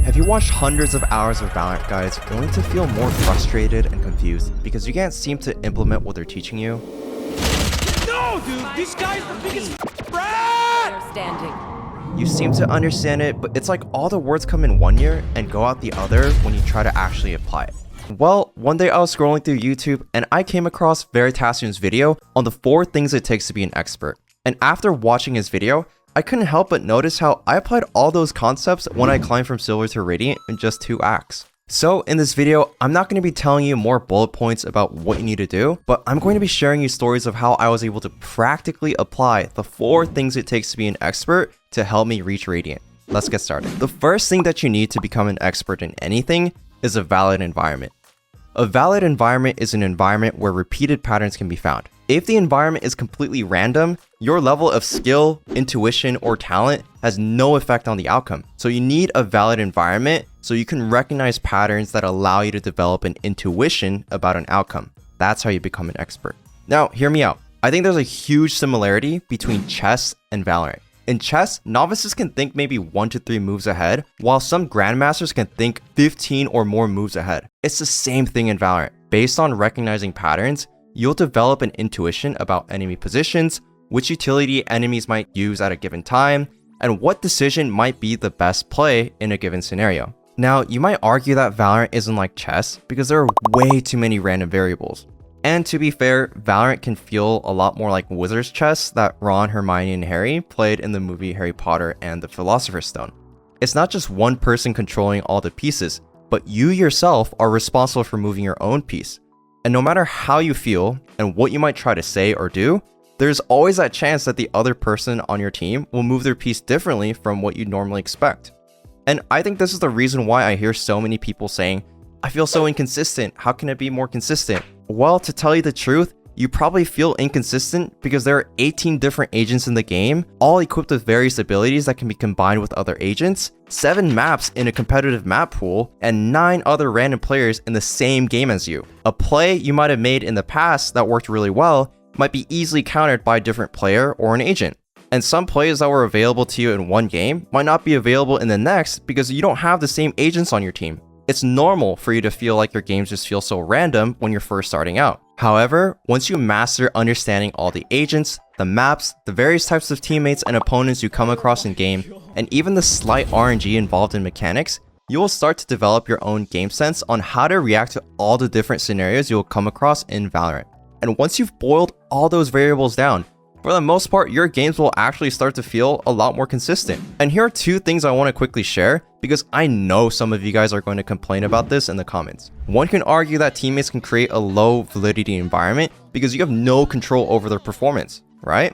Have you watched hundreds of hours of Valorant guides only to feel more frustrated and confused because you can't seem to implement what they're teaching you? No, dude, this guy's the biggest rat! You seem to understand it, but it's like all the words come in one ear and go out the other when you try to actually apply it. Well, one day I was scrolling through YouTube and I came across Veritasium's video on the 4 things it takes to be an expert. And after watching his video, I couldn't help but notice how I applied all those concepts when I climbed from Silver to Radiant in just 2 acts. So in this video, I'm not going to be telling you more bullet points about what you need to do, but I'm going to be sharing you stories of how I was able to practically apply the 4 things it takes to be an expert to help me reach Radiant. Let's get started. The first thing that you need to become an expert in anything is a valid environment. A valid environment is an environment where repeated patterns can be found. If the environment is completely random, your level of skill, intuition, or talent has no effect on the outcome. So you need a valid environment so you can recognize patterns that allow you to develop an intuition about an outcome. That's how you become an expert. Now, hear me out. I think there's a huge similarity between chess and Valorant. In chess, novices can think maybe 1 to 3 moves ahead, while some grandmasters can think 15 or more moves ahead. It's the same thing in Valorant. Based on recognizing patterns, you'll develop an intuition about enemy positions, which utility enemies might use at a given time, and what decision might be the best play in a given scenario. Now, you might argue that Valorant isn't like chess because there are way too many random variables. And to be fair, Valorant can feel a lot more like Wizard's chess that Ron, Hermione, and Harry played in the movie Harry Potter and the Philosopher's Stone. It's not just one person controlling all the pieces, but you yourself are responsible for moving your own piece. And no matter how you feel and what you might try to say or do, there's always that chance that the other person on your team will move their piece differently from what you normally expect. And I think this is the reason why I hear so many people saying, "I feel so inconsistent, how can it be more consistent?" Well, to tell you the truth, you probably feel inconsistent because there are 18 different agents in the game, all equipped with various abilities that can be combined with other agents, 7 maps in a competitive map pool, and 9 other random players in the same game as you. A play you might have made in the past that worked really well might be easily countered by a different player or an agent. And some plays that were available to you in one game might not be available in the next because you don't have the same agents on your team. It's normal for you to feel like your games just feel so random when you're first starting out. However, once you master understanding all the agents, the maps, the various types of teammates and opponents you come across in game, and even the slight RNG involved in mechanics, you will start to develop your own game sense on how to react to all the different scenarios you'll come across in Valorant. And once you've boiled all those variables down, for the most part, your games will actually start to feel a lot more consistent. And here are 2 things I want to quickly share because I know some of you guys are going to complain about this in the comments. One can argue that teammates can create a low validity environment because you have no control over their performance, right?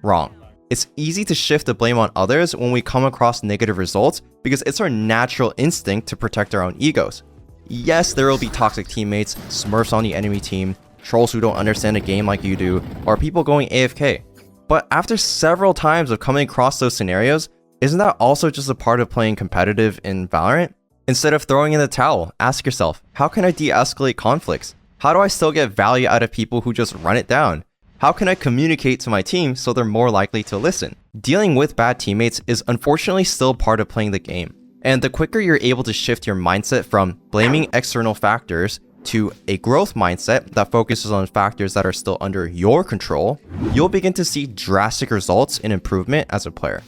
Wrong. It's easy to shift the blame on others when we come across negative results because it's our natural instinct to protect our own egos. Yes, there will be toxic teammates, smurfs on the enemy team, trolls who don't understand a game like you do, or people going AFK. But after several times of coming across those scenarios, isn't that also just a part of playing competitive in Valorant? Instead of throwing in the towel, ask yourself, how can I de-escalate conflicts? How do I still get value out of people who just run it down? How can I communicate to my team so they're more likely to listen? Dealing with bad teammates is unfortunately still part of playing the game. And the quicker you're able to shift your mindset from blaming external factors to a growth mindset that focuses on factors that are still under your control, you'll begin to see drastic results in improvement as a player.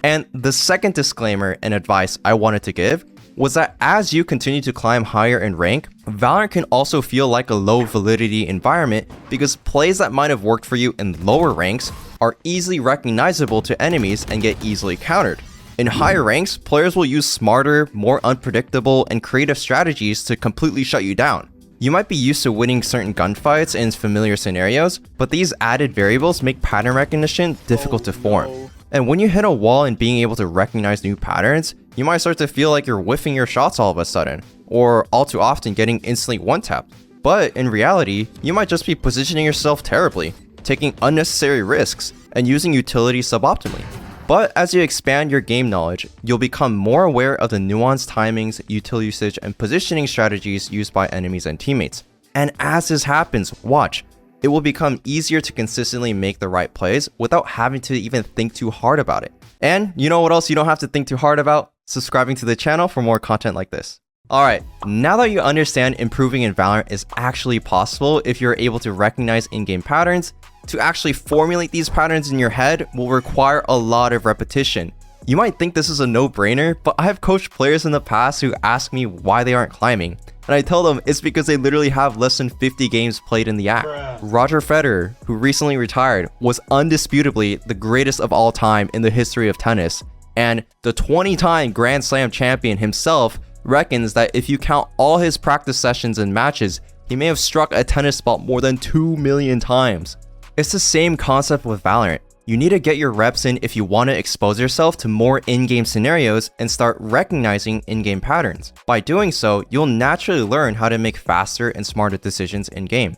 And the second disclaimer and advice I wanted to give was that as you continue to climb higher in rank, Valorant can also feel like a low validity environment because plays that might have worked for you in lower ranks are easily recognizable to enemies and get easily countered. In higher ranks, players will use smarter, more unpredictable, and creative strategies to completely shut you down. You might be used to winning certain gunfights in familiar scenarios, but these added variables make pattern recognition difficult to form. And when you hit a wall in being able to recognize new patterns, you might start to feel like you're whiffing your shots all of a sudden, or all too often getting instantly one-tapped. But in reality, you might just be positioning yourself terribly, taking unnecessary risks, and using utility suboptimally. But as you expand your game knowledge, you'll become more aware of the nuanced timings, utility usage, and positioning strategies used by enemies and teammates. And as this happens, watch, it will become easier to consistently make the right plays without having to even think too hard about it. And you know what else you don't have to think too hard about? subscribing to the channel for more content like this. Alright, now that you understand improving in Valorant is actually possible if you're able to recognize in-game patterns, to actually formulate these patterns in your head will require a lot of repetition. You might think this is a no-brainer, but I have coached players in the past who ask me why they aren't climbing, and I tell them it's because they literally have less than 50 games played in the act. Roger Federer, who recently retired, was undisputably the greatest of all time in the history of tennis, and the 20-time Grand Slam champion himself reckons that if you count all his practice sessions and matches, he may have struck a tennis ball more than 2 million times. It's the same concept with Valorant. You need to get your reps in if you want to expose yourself to more in-game scenarios and start recognizing in-game patterns. By doing so, you'll naturally learn how to make faster and smarter decisions in-game.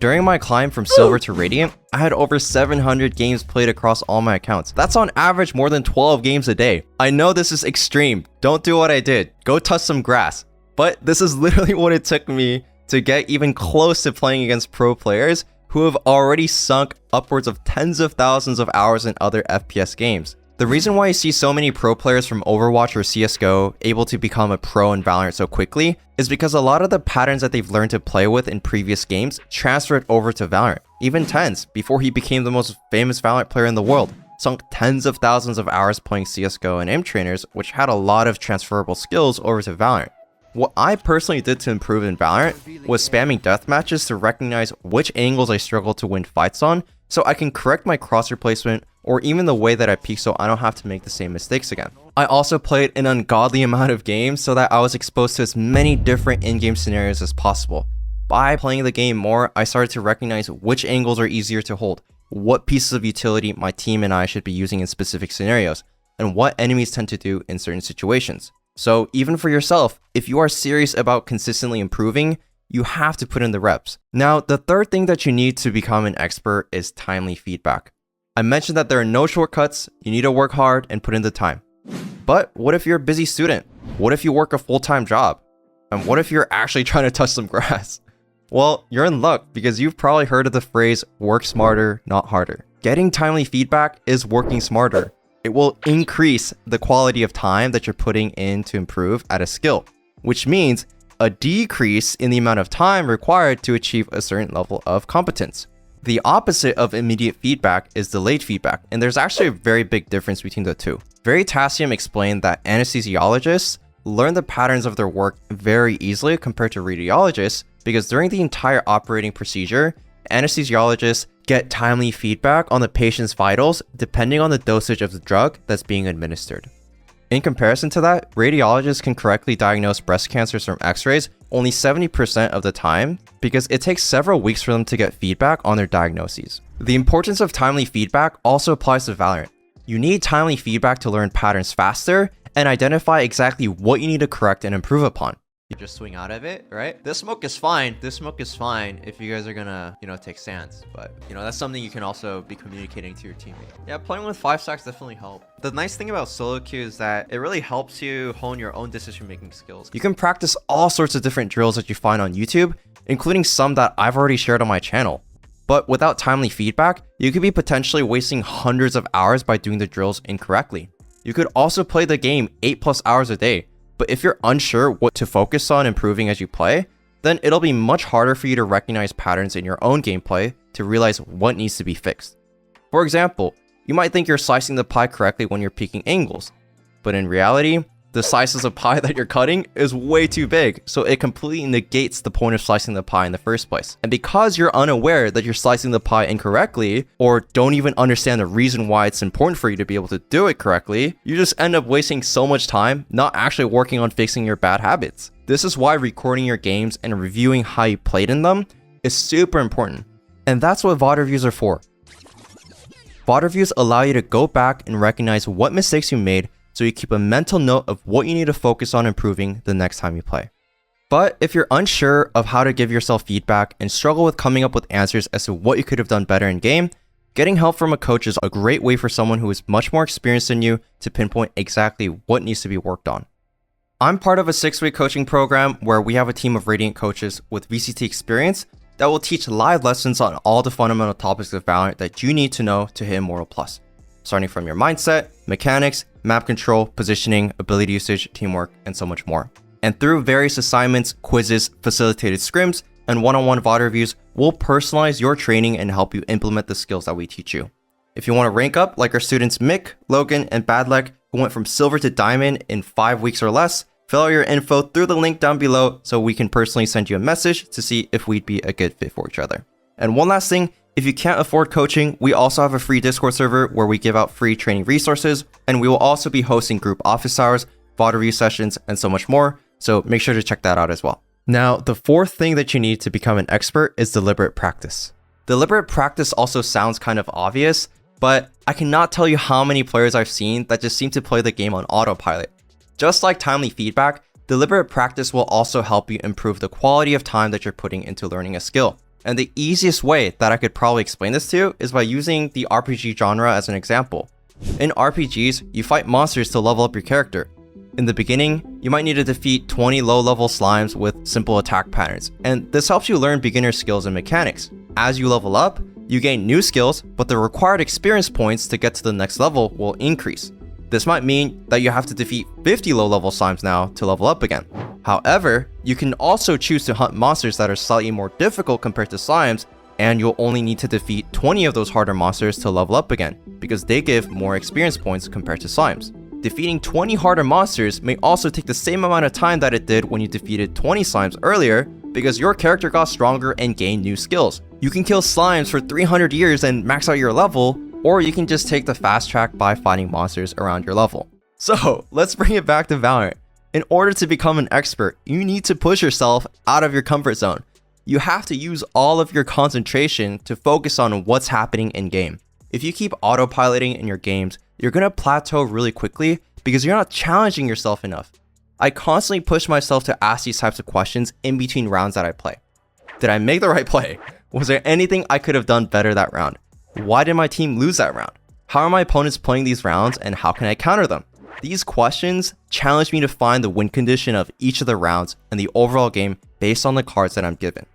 During my climb from Silver to Radiant, I had over 700 games played across all my accounts. That's on average more than 12 games a day. I know this is extreme. Don't do what I did. Go touch some grass. But this is literally what it took me to get even close to playing against pro players who have already sunk upwards of tens of thousands of hours in other FPS games. The reason why you see so many pro players from Overwatch or CSGO able to become a pro in Valorant so quickly is because a lot of the patterns that they've learned to play with in previous games transferred over to Valorant. Even Tens, before he became the most famous Valorant player in the world, sunk tens of thousands of hours playing CSGO and Imp Trainers, which had a lot of transferable skills over to Valorant. What I personally did to improve in Valorant was spamming deathmatches to recognize which angles I struggle to win fights on, so I can correct my crosshair placement or even the way that I peek so I don't have to make the same mistakes again. I also played an ungodly amount of games so that I was exposed to as many different in-game scenarios as possible. By playing the game more, I started to recognize which angles are easier to hold, what pieces of utility my team and I should be using in specific scenarios, and what enemies tend to do in certain situations. So even for yourself, if you are serious about consistently improving, you have to put in the reps. Now, the third thing that you need to become an expert is timely feedback. I mentioned that there are no shortcuts, you need to work hard and put in the time. But what if you're a busy student? What if you work a full-time job? And what if you're actually trying to touch some grass? Well, you're in luck because you've probably heard of the phrase, work smarter, not harder. Getting timely feedback is working smarter. It will increase the quality of time that you're putting in to improve at a skill, which means a decrease in the amount of time required to achieve a certain level of competence. The opposite of immediate feedback is delayed feedback, and there's actually a very big difference between the two. Veritasium explained that anesthesiologists learn the patterns of their work very easily compared to radiologists because during the entire operating procedure, anesthesiologists get timely feedback on the patient's vitals depending on the dosage of the drug that's being administered. In comparison to that, radiologists can correctly diagnose breast cancers from x-rays only 70% of the time because it takes several weeks for them to get feedback on their diagnoses. The importance of timely feedback also applies to Valorant. You need timely feedback to learn patterns faster and identify exactly what you need to correct and improve upon. You just swing out of it, right? This smoke is fine. This smoke is fine if you guys are gonna, take stands. But, that's something you can also be communicating to your teammate. Yeah, playing with 5 stacks definitely help. The nice thing about solo queue is that it really helps you hone your own decision-making skills. You can practice all sorts of different drills that you find on YouTube, including some that I've already shared on my channel. But without timely feedback, you could be potentially wasting hundreds of hours by doing the drills incorrectly. You could also play the game 8+ hours a day, but if you're unsure what to focus on improving as you play, then it'll be much harder for you to recognize patterns in your own gameplay to realize what needs to be fixed. For example, you might think you're slicing the pie correctly when you're peeking angles, but in reality, the slices of pie that you're cutting is way too big, so it completely negates the point of slicing the pie in the first place. And because you're unaware that you're slicing the pie incorrectly, or don't even understand the reason why it's important for you to be able to do it correctly, you just end up wasting so much time not actually working on fixing your bad habits. This is why recording your games and reviewing how you played in them is super important. And that's what VOD reviews are for. VOD reviews allow you to go back and recognize what mistakes you made so you keep a mental note of what you need to focus on improving the next time you play. But if you're unsure of how to give yourself feedback and struggle with coming up with answers as to what you could have done better in game, getting help from a coach is a great way for someone who is much more experienced than you to pinpoint exactly what needs to be worked on. I'm part of a 6-week coaching program where we have a team of Radiant coaches with VCT experience that will teach live lessons on all the fundamental topics of Valorant that you need to know to hit Immortal Plus. starting from your mindset, mechanics, map control, positioning, ability usage, teamwork, and so much more. And through various assignments, quizzes, facilitated scrims, and one-on-one VOD reviews, we'll personalize your training and help you implement the skills that we teach you. If you want to rank up like our students Mick, Logan, and Badlek, who went from silver to diamond in 5 weeks or less, fill out your info through the link down below so we can personally send you a message to see if we'd be a good fit for each other. And one last thing, if you can't afford coaching, we also have a free Discord server where we give out free training resources, and we will also be hosting group office hours, VOD review sessions, and so much more, so make sure to check that out as well. Now, the fourth thing that you need to become an expert is deliberate practice. Deliberate practice also sounds kind of obvious, but I cannot tell you how many players I've seen that just seem to play the game on autopilot. Just like timely feedback, deliberate practice will also help you improve the quality of time that you're putting into learning a skill. And the easiest way that I could probably explain this to is by using the RPG genre as an example. In RPGs, you fight monsters to level up your character. In the beginning, you might need to defeat 20 low-level slimes with simple attack patterns, and this helps you learn beginner skills and mechanics. As you level up, you gain new skills, but the required experience points to get to the next level will increase. This might mean that you have to defeat 50 low-level slimes now to level up again. However, you can also choose to hunt monsters that are slightly more difficult compared to slimes, and you'll only need to defeat 20 of those harder monsters to level up again, because they give more experience points compared to slimes. Defeating 20 harder monsters may also take the same amount of time that it did when you defeated 20 slimes earlier, because your character got stronger and gained new skills. You can kill slimes for 300 years and max out your level, or you can just take the fast track by fighting monsters around your level. So let's bring it back to Valorant. In order to become an expert, you need to push yourself out of your comfort zone. You have to use all of your concentration to focus on what's happening in game. If you keep autopiloting in your games, you're gonna plateau really quickly because you're not challenging yourself enough. I constantly push myself to ask these types of questions in between rounds that I play. Did I make the right play? Was there anything I could have done better that round? Why did my team lose that round? How are my opponents playing these rounds and how can I counter them? These questions challenge me to find the win condition of each of the rounds and the overall game based on the cards that I'm given.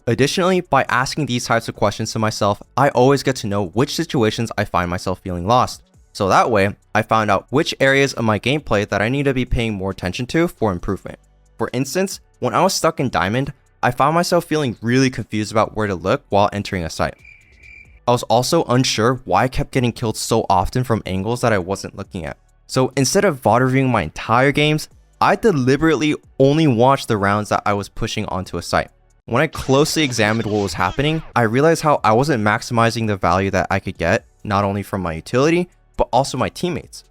Additionally, by asking these types of questions to myself, I always get to know which situations I find myself feeling lost. So that way, I found out which areas of my gameplay that I need to be paying more attention to for improvement. For instance, when I was stuck in Diamond, I found myself feeling really confused about where to look while entering a site. I was also unsure why I kept getting killed so often from angles that I wasn't looking at. So instead of VOD reviewing my entire games, I deliberately only watched the rounds that I was pushing onto a site. When I closely examined what was happening, I realized how I wasn't maximizing the value that I could get, not only from my utility, but also my teammates.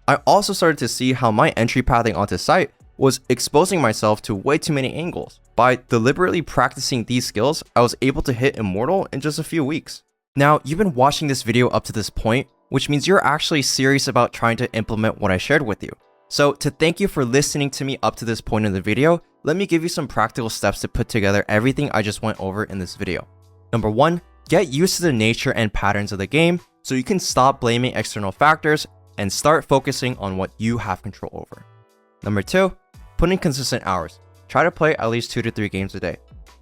I also started to see how my entry pathing onto site was exposing myself to way too many angles. By deliberately practicing these skills, I was able to hit Immortal in just a few weeks. Now, you've been watching this video up to this point, which means you're actually serious about trying to implement what I shared with you. So to thank you for listening to me up to this point in the video, let me give you some practical steps to put together everything I just went over in this video. Number 1, get used to the nature and patterns of the game so you can stop blaming external factors and start focusing on what you have control over. Number 2, put in consistent hours. Try to play at least 2 to 3 games a day.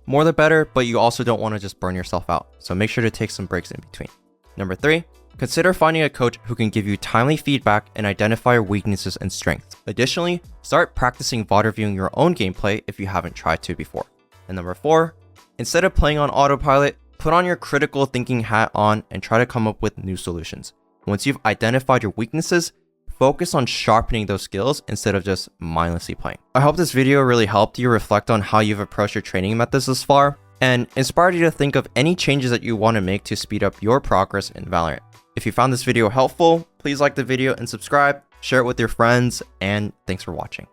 More the better, but you also don't want to just burn yourself out, so make sure to take some breaks in between. Number 3, consider finding a coach who can give you timely feedback and identify your weaknesses and strengths. Additionally, start practicing VOD reviewing your own gameplay if you haven't tried to before. And number 4, instead of playing on autopilot, put on your critical thinking hat on and try to come up with new solutions. Once you've identified your weaknesses, focus on sharpening those skills instead of just mindlessly playing. I hope this video really helped you reflect on how you've approached your training methods thus far and inspired you to think of any changes that you want to make to speed up your progress in Valorant. If you found this video helpful, please like the video and subscribe, share it with your friends, and thanks for watching.